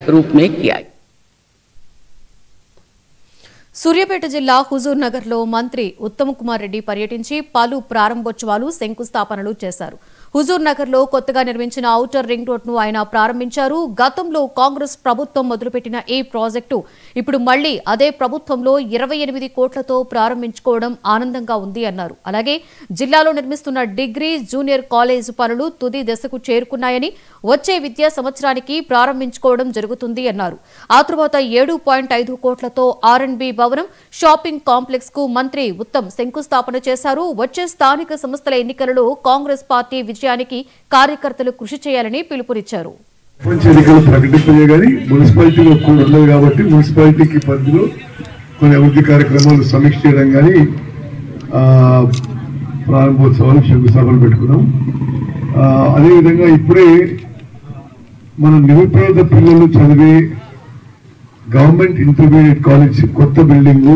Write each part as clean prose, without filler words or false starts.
रूप में किया। సూర్యాపేట జిల్లా హుజూర్ నగర్ లో మంత్రి ఉత్తమ్ కుమార్ రెడ్డి పర్యటించి పలు ప్రారంభోత్సవాలు శంకుస్థాపనలు చేశారు. హుజూర్ నగర్ లో కొత్తగా నిర్మించిన ఔటర్ రింగ్ రోడ్ ను ఆయన ప్రారంభించారు. గతంలో కాంగ్రెస్ ప్రభుత్వం మొదలుపెట్టిన ఈ ప్రాజెక్టు ఇప్పుడు మళ్లీ అదే ప్రభుత్వంలో 28 కోట్లతో ప్రారంభించుకోవడం ఆనందంగా ఉంది అన్నారు. అలాగే జిల్లాలో నిర్మిస్తున్న డిగ్రీ జూనియర్ కాలేజ్ పనులు తుది దశకు చేరుకున్నాయని వచ్చే విద్యా సంవత్సరానికి ప్రారంభించుకోవడం జరుగుతుంది అన్నారు. ఆ తర్వాత 7.5 కోట్లతో R&B భవనం షాపింగ్ కాంప్లెక్స్ కు మంత్రి ఉత్తమ్ శంకుస్థాపన చేశారు. వచ్చే స్థానిక సంస్థల ఎన్నికలలో కాంగ్రెస్ పార్టీ విజయానికి కార్యకర్తలు కృషి చేయాలని పిలుపునిచ్చారు. మున్సిపాలిటీలో ఉండదు కాబట్టి మున్సిపాలిటీకి పరిధిలో కొన్ని అభివృద్ధి కార్యక్రమాలు సమీక్ష చేయడం కానీ ప్రారంభోత్సవాలు శంకుస్థాపన పెట్టుకున్నాం. అదేవిధంగా ఇప్పుడే మన నిరుపేద పిల్లలు చదివే గవర్నమెంట్ ఇంటర్మీడియట్ కాలేజ్ కొత్త బిల్డింగు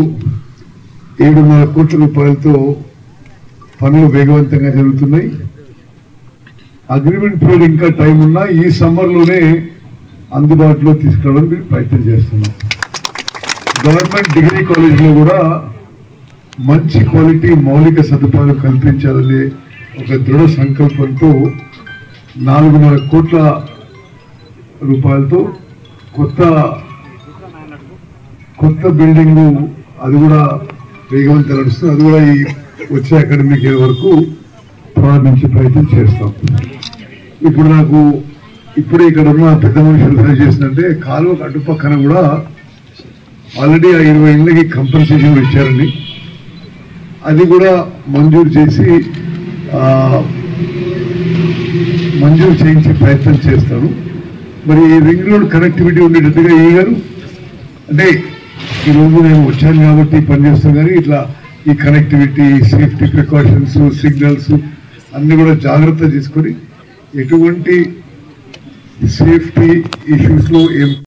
7.5 కోట్ల రూపాయలతో పనులు వేగవంతంగా జరుగుతున్నాయి. అగ్రిమెంట్ పీరియడ్ ఇంకా టైం ఉన్నా ఈ సమ్మర్లోనే అందుబాటులో తీసుకురావడానికి ప్రయత్నం చేస్తున్నాం. గవర్నమెంట్ డిగ్రీ కాలేజీలో కూడా మంచి క్వాలిటీ మౌలిక సదుపాయాలు కల్పించాలనే ఒక దృఢ సంకల్పంతో 4.5 కోట్ల రూపాయలతో కొత్త బిల్డింగ్ అది కూడా వేగవంతం నడుస్తుంది. అది కూడా ఈ వచ్చే అకాడమిక్ ఇయర్ వరకు ప్రారంభించే ప్రయత్నం చేస్తాం. ఇప్పుడు నాకు ఇప్పుడే ఇక్కడ ఉన్న పెద్ద మనుషులు సరి చేసిందంటే కాలువకు అటుపక్కన కూడా ఆల్రెడీ ఆ 20 ఇళ్ళకి కంపెన్సేషన్ ఇచ్చారండి. అది కూడా మంజూరు చేయించే ప్రయత్నం చేస్తాను. మరి ఈ రింగ్ రోడ్ కనెక్టివిటీ ఉండేటట్టుగా ఈ గారు అంటే ఈరోజు నేను వచ్చాను కాబట్టి పనిచేస్తాను, కానీ ఇట్లా ఈ కనెక్టివిటీ, సేఫ్టీ ప్రికాషన్స్, సిగ్నల్స్ అన్ని కూడా జాగ్రత్త తీసుకొని ఎటువంటి సేఫ్టీ ఇష్యూస్లో ఏం